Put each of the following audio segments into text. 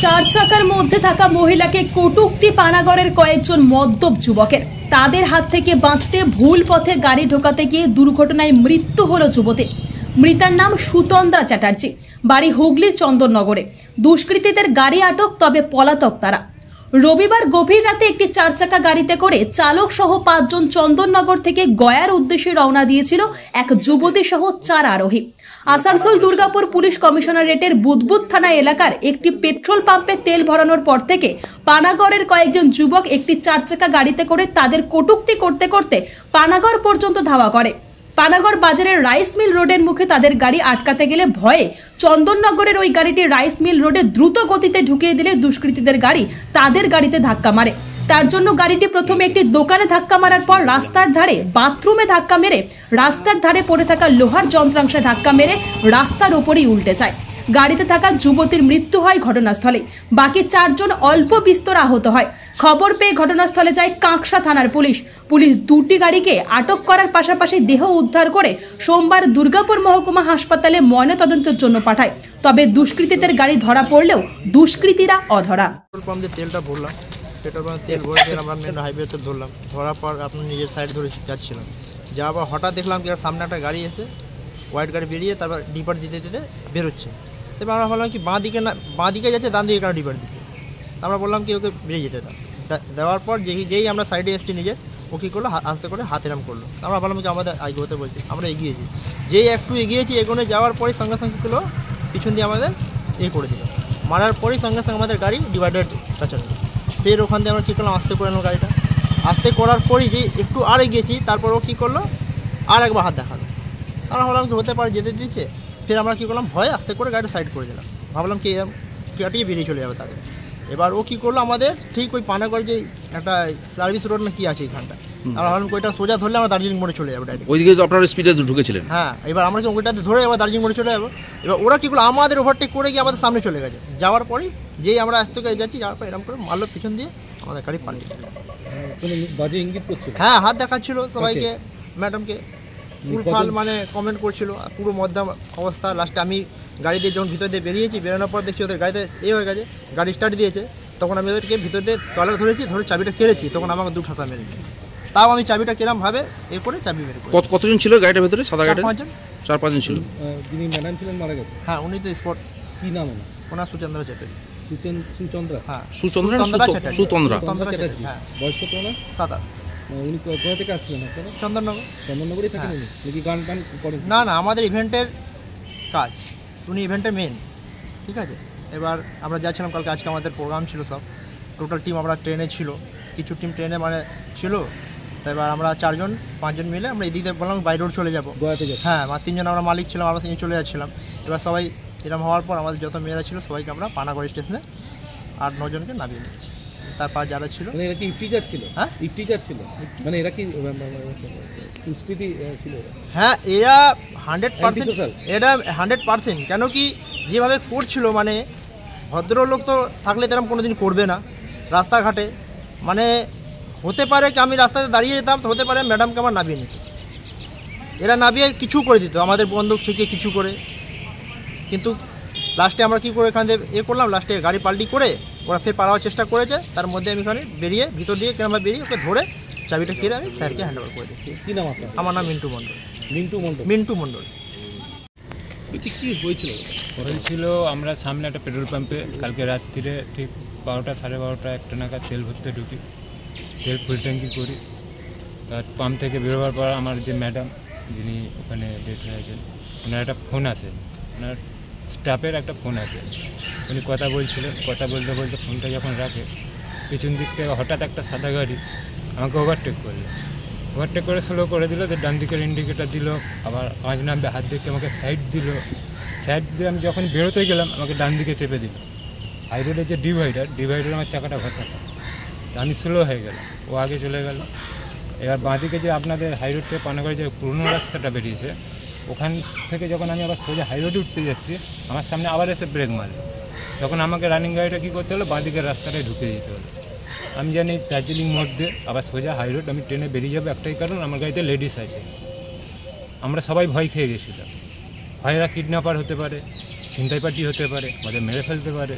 চার চাকার মধ্যে থাকা মহিলাকে কটূক্তি পানাগড়ের কয়েকজন মদ্যপ যুবকের। তাদের হাত থেকে বাঁচতে ভুল পথে গাড়ি ঢোকাতে গিয়ে দুর্ঘটনায় মৃত্যু হলো যুবতীর। মৃতার নাম সুতন্দ্রা চ্যাটার্জি, বাড়ি হুগলির চন্দননগরে। দুষ্কৃতীদের গাড়ি আটক, তবে পলাতক তারা। রবিবার গভীর রাতে একটি চার চাকা গাড়িতে করে চালক সহ 5 জন চন্দননগর থেকে গয়ার উদ্দেশ্যে রওনা দিয়েছিল এক যুবতী সহ 4 আরোহী। আসানসোল দুর্গাপুর পুলিশ কমিশনারেটের বুদবুদ থানা এলাকার একটি পেট্রোল পাম্পে তেল ভরানোর পর থেকে পানাগড়ের কয়েকজন যুবক একটি 4 চাকা গাড়িতে করে তাদের কটূক্তি করতে করতে পানাগড় পর্যন্ত ধাওয়া করে। পানাগড় বাজারের রাইস মিল রোডের মুখে তাদের গাড়ি আটকাতে গেলে ভয়ে চন্দননগরের ওই গাড়িটি রাইস মিল রোডে দ্রুত গতিতে ঢুকিয়ে দিলে দুষ্কৃতীদের গাড়ি তাদের গাড়িতে ধাক্কা মারে। তার জন্য গাড়িটি প্রথমে একটি দোকানে ধাক্কা মারার পর রাস্তার ধারে বাথরুমে ধাক্কা মেরে রাস্তার ধারে পড়ে থাকা লোহার যন্ত্রাংশে ধাক্কা মেরে রাস্তার ওপরেই উল্টে যায়। গাড়িতে থাকা যুবতীর মৃত্যু হয় ঘটনাস্থলে, বাকি 4 জন অল্প বিস্তর আহত হয়। খবর পেয়ে ঘটনাস্থলে যায় কাঁকসা থানার পুলিশ। পুলিশ 2টি গাড়িকে আটক করার পাশাপাশি দেহ উদ্ধার করে সোমবার দুর্গাপুর মহকুমা হাসপাতালে ময়নাতদন্তের জন্য পাঠায়। তবে দুষ্কৃতীদের গাড়ি ধরা পড়লেও দুষ্কৃতীরা অধরা। পেট্রোল পাম্প দিয়ে তেলটা ভরলাম, পেট্রোল পাম্পে তেল ভরে আমরা মেন হাইওয়েতে ধরলাম। ধরার পর আপনার নিজের সাইড ধরে যাচ্ছিলাম, যাওয়ার হঠাৎ দেখলাম কি সামনে একটা গাড়ি এসে হোয়াইট গাড়ি বেরিয়ে তারপর ডিপার দিতে দিতে বেরোচ্ছে। এবার আমরা ভাবলাম কি বাঁ দিকে যাচ্ছে, ডান দিকে কারো ডিপার দিকে। আমরা বললাম কি ওকে বেরিয়ে যেতে দাও। দেওয়ার পর যেই আমরা সাইডে এসেছি নিজের, ও কী করলো আস্তে করে হাত এরাম করলো। আমরা ভাবলাম কি আমাদের এগোতে বলছি, আমরা এগিয়েছি। যেই একটু এগিয়েছি, এগোনে যাওয়ার পরে সঙ্গে সঙ্গে কী করলো পিছন দিয়ে আমাদের করে দিল। মারার পরেই সঙ্গে সঙ্গে আমাদের গাড়ি ডিভাইডার টাচার হলো। ফের ওখান দিয়ে আমরা কী করলাম আস্তে করে নিলাম গাড়িটা। আস্তে করার পরই যে একটু আর এগিয়েছি, তারপর ও কী করলো আর একবার হাত দেখালো। আমরা ভাবলাম কি হতে পারে যেতে দিচ্ছে। ফের আমরা কী করলাম ভয়ে আস্তে করে গাড়িটা সাইড করে দিলাম। ভাবলাম কি কাটিয়ে বেরিয়ে চলে যাবে তাদের। এবার ও কী করলো আমাদের ঠিক ওই পানাগড় যে একটা সার্ভিস রোড না কি আছে এইখানটা, আমরা ভাবলাম ওইটা সোজা ধরলে আমরা দার্জিলিং মোড়ে চলে যাবো ডাইরেক্ট। ওইদিকে তো আপনারা স্পিডে ঢুকেছিলেন। হ্যাঁ, এবার আমরা কি ওইটাতে ধরে এবার দার্জিলিং মোড়ে চলে যাবো। এবার ওরা কী করলো আমাদের ওভারটেক করে গিয়ে আমাদের সামনে চলে গেছে। যাওয়ার পরেই যেই আমরা আজ থেকে যাচ্ছি, যাওয়ার পর এরকম করে মারলো পিছন দিয়ে, আমাদের গাড়ি পালিয়ে গেল। হ্যাঁ, হাত দেখাচ্ছিল সবাইকে, ম্যাডামকে ফুলফাল মানে কমেন্ট করছিল, পুরো মধ্যম অবস্থা। লাস্টে আমি গাড়ি দিয়ে যখন ভিতর দিয়ে বেরিয়েছি, বেরোনোর পর দেখছি ওদের গাড়িতে হয়ে গেছে, গাড়ি স্টার্ট দিয়েছে। তখন আমি ওদেরকে ভিতর দিয়ে কলার ধরেছি, ধরে চাবিটা কেড়েছি। তখন আমাকে 2 ঠাসা মেরেছে। তাও আমি চাবিটা কেরাম ভাবে করে চাবি মেরে। কতজন ছিল গাড়িটার ভেতরে? সাদা গাড়ি 4-5 জন ছিল। যিনি ম্যাডাম ছিলেন মারা গেছে? হ্যাঁ, উনি তো স্পট। কি নাম ওনার? সুচন্দ্রা চ্যাটার্জি। সুচন্দ্রা? হ্যাঁ, সুতন্দ্রা চ্যাটার্জি। বয়স কত ওনার? 27। উনি কোথা থেকে আসছিলেন আপনারা? চন্দননগর। চন্দননগরই থাকেন উনি? নাকি গান টান করেন? না, আমাদের ইভেন্টের কাজ, উনি ইভেন্টের মেন। ঠিক আছে, এবার আমরা যাচ্ছিলাম কালকে, আজকে আমাদের প্রোগ্রাম ছিল সব। টোটাল টিম আমরা ট্রেনে ছিল, কিছু টিম ট্রেনে মানে ছিল। তো এবার আমরা 4-5 জন মিলে আমরা এদিকে বললাম বাই রোড চলে যাবো। হ্যাঁ, 3 জন আমরা মালিক ছিলাম, আমরা চলে যাচ্ছিলাম। এবার সবাই এরকম হওয়ার পর আমাদের যত মেয়েরা ছিল সবাইকে আমরা পানাগড় স্টেশনে 8-9 জনকে নামিয়ে দিয়েছি। তারপর যারা ছিল, মানে এরা কি ইফটিজার ছিল? হ্যাঁ, ইফটিজার ছিল। মানে এরা কি দুষ্কৃতী ছিল? হ্যাঁ, এরা 100%, এটা 100%। কেন কি যেভাবে করছিল, মানে ভদ্রলোক তো থাকলে তেরম কোনোদিন করবে না রাস্তাঘাটে। মানে হতে পারে কি আমি রাস্তাতে দাঁড়িয়ে যেতাম, তো হতে পারে ম্যাডামকে আমার নামিয়ে নিত, এরা নামিয়ে কিছু করে দিত আমাদের বন্দুক থেকে কিছু করে। কিন্তু লাস্টে আমরা কী করে এখান থেকে করলাম, লাস্টে গাড়ি পাল্টি করে ওরা ফের পালাবার চেষ্টা করেছে। তার মধ্যে আমি এখানে বেরিয়ে ভিতর দিয়ে কেরমভাবে বেরিয়ে ওকে ধরে চাবিটা কেড়ে আমি স্যারকে হ্যান্ড ওভার করে দিচ্ছি। কী নাম আপনার? আমার নাম মিন্টু মণ্ডল। মিন্টু মণ্ডল। কী হয়েছিল? আমরা সামনে একটা পেট্রোল পাম্পে কালকে রাত্রিরে ঠিক 12টা 12:30 একটা নাগাদ তেল ভরতে ঢুকি, তেল ফুল ট্যাঙ্কি করি। তার পাম্প থেকে বেরোবার পর আমার যে ম্যাডাম যিনি ওখানে ডেট হয়েছেন, ওনার একটা ফোন আছে, ওনার স্টাফের একটা ফোন আছে। উনি কথা বলছিলেন, কথা বলতে বলতে ফোনটা যখন রাখে, পিছন দিক থেকে হঠাৎ একটা সাদা গাড়ি আমাকে ওভারটেক করলো। ওভারটেক করে স্লো করে দিল, যে ডান দিকের ইন্ডিকেটার দিল, আবার 5 নাম্বে হাত দিকে আমাকে সাইড দিল। সাইড দিয়ে আমি যখন বেরোতে গেলাম আমাকে ডান দিকে চেপে দিল। হাই রোডের যে ডিভাইডার আমার চাকাটা ঘষাটা, আমি স্লো হয়ে গেলাম, ও আগে চলে গেল। এবার বাঁদিকে যে আপনাদের হাই রোড থেকে পানাগড়ে যে পুরনো রাস্তাটা বেরিয়েছে, ওখান থেকে যখন আমি আবার সোজা হাই রোডে উঠতে যাচ্ছি, আমার সামনে আবার এসে ব্রেক মারলো। তখন আমাকে রানিং গাড়িটা কী করতে হলো, বাঁদিকের রাস্তাটায় ঢুকে দিতে হলো। আমি জানি দার্জিলিং মোড় দিয়ে আবার সোজা হাই রোড আমি ট্রেনে বেরিয়ে যাবো, একটাই কারণ আমার গাড়িতে লেডিস আছে। আমরা সবাই ভয় খেয়ে গেছিলাম, ভয়েরা কিডন্যাপার হতে পারে, ছিনতাইপাটি হতে পারে, আমাদের মেরে ফেলতে পারে।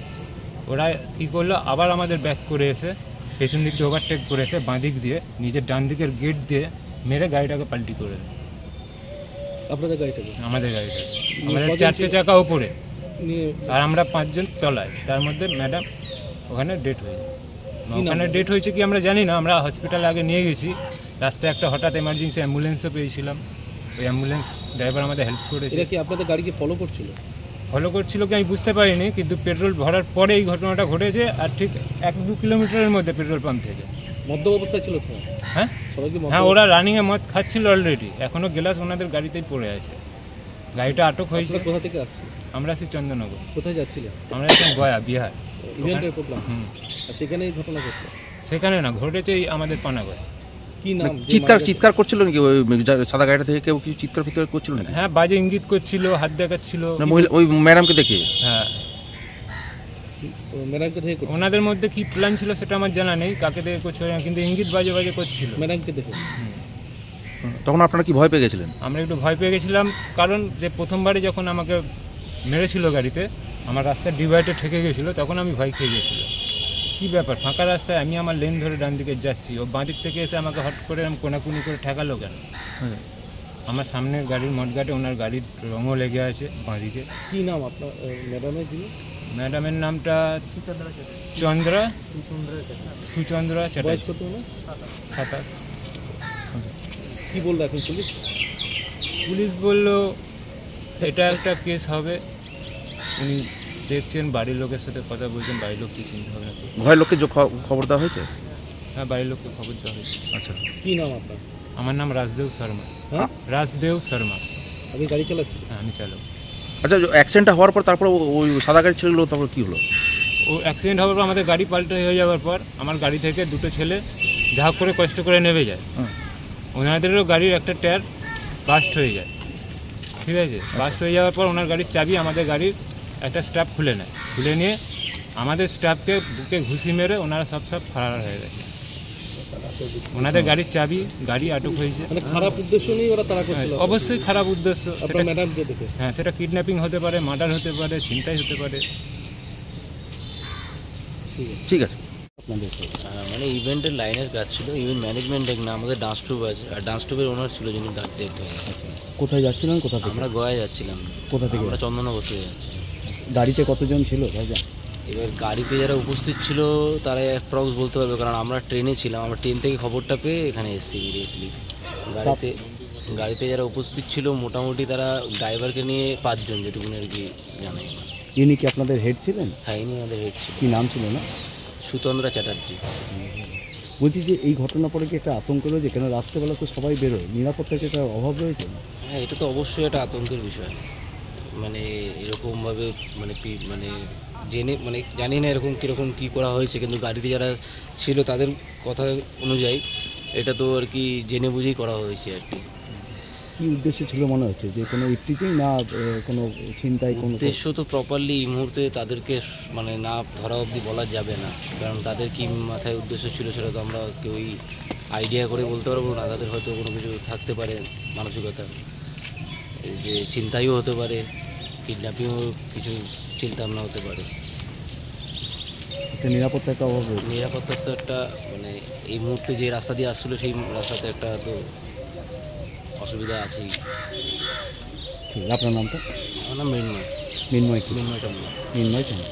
ওরা কী করলো, আবার আমাদের ব্যাক করে এসে পেছন দিক দিয়ে ওভারটেক করে এসে বাঁ দিক দিয়ে নিজের ডান দিকের গেট দিয়ে মেরে গাড়িটাকে পাল্টি করে দেয়। আপনাদের গাড়িটাকে? আমাদের গাড়িটাকে, আমাদের 4টে চাকা ওপরে আর আমরা 5 জন তলায়, তার মধ্যে ম্যাডাম ওখানে ডেট হয়ে যায়। ওখানে ডেট হয়েছে কি আমরা জানি না, আমরা হসপিটালে আগে নিয়ে গেছি। রাস্তায় একটা হঠাৎ এমার্জেন্সি অ্যাম্বুলেন্সও পেয়েছিলাম, ওই অ্যাম্বুলেন্স ড্রাইভার আমাদের হেল্প করেছে। এটা কি আপনাদের গাড়িকে ফলো করছিল? ফলো করছিল কি আমি বুঝতে পারিনি, কিন্তু পেট্রোল ভরার পরে এই ঘটনাটা ঘটেছে। আর ঠিক 1-2 কিলোমিটারের মধ্যে পেট্রোল পাম্প থেকে। মদ্য অবস্থায় ছিল সবাই? হ্যাঁ হ্যাঁ, ওরা রানিংয়ে মদ খাচ্ছিল অলরেডি, এখনও গ্লাস ওনাদের গাড়িতেই পড়ে আছে। গাড়িটা আটক হয়েছে। কোথা থেকে আসছে? আমরা আছি চন্দননগর। কোথায় যাচ্ছিলেন? আমরা এখন গয়া, বিহার ইভেন্টের প্রোগ্রাম। আর সেখানেই ঘটনা ঘটলো? সেখানে না, ঘটেছে আমাদের পানাগড়। কি নাম? চিৎকার করছিল নাকি ওই সাদা গাড়িটা থেকে? কেউ কিছু চিৎকার করছিল নাকি? হ্যাঁ, বাজে ইঙ্গিত করছিল, হাত দেখাচ্ছিল ওই ম্যাডামকে দেখে। হ্যাঁ, ম্যাডামকে দেখে? ওনাদের মধ্যে কি প্ল্যান ছিল সেটা আমার জানা নেই, কাকে দেখে করছিল, কিন্তু ইঙ্গিত বাজে বাজে করছিল ম্যাডামকে দেখে। তখন আপনারা কি ভয় পেয়ে গেছিলেন? আমরা একটু ভয় পেয়ে গেছিলাম, কারণ যে প্রথমবারে যখন আমাকে মেরেছিল গাড়িতে, আমার রাস্তায় ডিভাইডে ঠেকে গেছিলো, তখন আমি ভয় খেয়ে গেছিলাম। কী ব্যাপার, ফাঁকা রাস্তায় আমি আমার লেন ধরে ডান দিকে যাচ্ছি, ও বাঁ দিক থেকে এসে আমাকে হট করে কোনাকুনি করে ঠেকালো কেন? আমার সামনের গাড়ির মডগাটে ওনার গাড়ির রঙও লেগে আছে বাঁ দিকে। কী নাম আপনার ম্যাডামের? যিনি ম্যাডামের নামটা সুচন্দ্রা চ্যাটার্জি। 27। কী বললো এখন পুলিশ? পুলিশ বললো এটা একটা কেস হবে, উনি দেখছেন, বাড়ির লোকের সাথে কথা বলছেন, বাড়ির লোক কি চিন্তা হবে না। ঘরের লোককে খবর দেওয়া হয়েছে? হ্যাঁ, বাড়ির লোককে খবর দেওয়া হয়েছে। আচ্ছা, কী নাম আপনার? আমার নাম রাজদেব শর্মা। হ্যাঁ, রাজদেব শর্মা। আপনি গাড়ি চালাচ্ছেন? হ্যাঁ, আমি চালক। আচ্ছা, অ্যাক্সিডেন্টটা হওয়ার পর তারপর ওই সাদা গাড়ি ছেলেগুলো তারপর কী হলো? ও অ্যাক্সিডেন্ট হওয়ার পর আমাদের গাড়ি পাল্টে হয়ে যাওয়ার পর আমার গাড়ি থেকে দুটো ছেলে যা হোক করে কষ্ট করে নেমে যায়। ওনাদেরও গাড়ির একটা টায়ার বাস্ট হয়ে যায়, ঠিক আছে? বাস্ট হয়ে যাওয়ার পর ওনার গাড়ির চাবি আমাদের গাড়ির একটা স্ট্র্যাপ খুলে নেয়, খুলে নিয়ে আমাদের স্টাফকে বুকে ঘুষি মেরে ওনারা সব ফারার হয়ে গেছে। ওনাদের গাড়ির চাবি, গাড়ি আটক হয়েছে। মানে খারাপ উদ্দেশ্য নেই ওরা তারা করছিল? অবশ্যই খারাপ উদ্দেশ্য। আপনার ম্যাডামকে দেখে? হ্যাঁ, সেটা কিডন্যাপিং হতে পারে, মার্ডার হতে পারে, ছিনতাই হতে পারে। ঠিক আছে। মানে ইভেন্টের লাইনের কাজ ছিল, ইভেন্ট ম্যানেজমেন্ট এক না, আমাদের ডান্স ট্রুপ আছে, আর ডান্স ট্রুপের ওনার ছিল যিনি ডেথ হয়ে গেছে। কোথায় যাচ্ছিলেন? কোথা থেকে? আমরা গয়া যাচ্ছিলাম। কোথা থেকে? আমরা চন্দননগর থেকে যাচ্ছি। গাড়িতে কতজন ছিল? এবার গাড়িতে যারা উপস্থিত ছিল তারা অ্যাপ্রক্স বলতে পারবে, কারণ আমরা ট্রেনে ছিলাম। আমরা ট্রেন থেকে খবরটা পেয়ে এখানে এসেছি ইমিডিয়েটলি। গাড়িতে যারা উপস্থিত ছিল মোটামুটি তারা ড্রাইভারকে নিয়ে 5 জন, যেটুকুনি আর কি জানাই। ইনি কি আপনাদের হেড ছিলেন? হ্যাঁ, ইনি আমাদের হেড ছিল। কি নাম ছিল না? সুচন্দ্রা চ্যাটার্জি। বলছি যে এই ঘটনা পরে কি একটা আতঙ্ক রয়েছে? কেন রাত্রেবেলা তো সবাই বেরোয়, নিরাপত্তার কি একটা অভাব রয়েছে? হ্যাঁ, এটা তো অবশ্যই একটা আতঙ্কের বিষয়। মানে এরকমভাবে মানে জেনে জানি না এরকম কীরকম কী করা হয়েছে, কিন্তু গাড়িতে যারা ছিল তাদের কথা অনুযায়ী এটা তো আর কি জেনে বুঝেই করা হয়েছে আর কি। কী উদ্দেশ্য ছিল মনে হচ্ছে? যে কোনো ইফটিচিং না কোনো ছিনতাই? কোনো উদ্দেশ্য তো প্রপারলি এই মুহূর্তে তাদেরকে না ধরা অবধি বলা যাবে না, কারণ তাদের কি মাথায় উদ্দেশ্য ছিল সেটা তো আমরা কেউই আইডিয়া করে বলতে পারবো না। তাদের হয়তো কোনো কিছু থাকতে পারে মানসিকতা, যে ছিনতাইও হতে পারে, কিডন্যাপিংও কিছু চিন্তাভাবনা হতে পারে। নিরাপত্তা একটা অভাব রয়েছে। নিরাপত্তার তো একটা এই মুহূর্তে যে রাস্তা দিয়ে আসছিলো সেই রাস্তাতে একটা তো অসুবিধা আছেই। ঠিক, আপনার নামটা? আমার নাম মৃন্ময়। মৃন্ময় কি? মৃন্ময় চন্দ্র। মৃন্ময় চন্দ্র।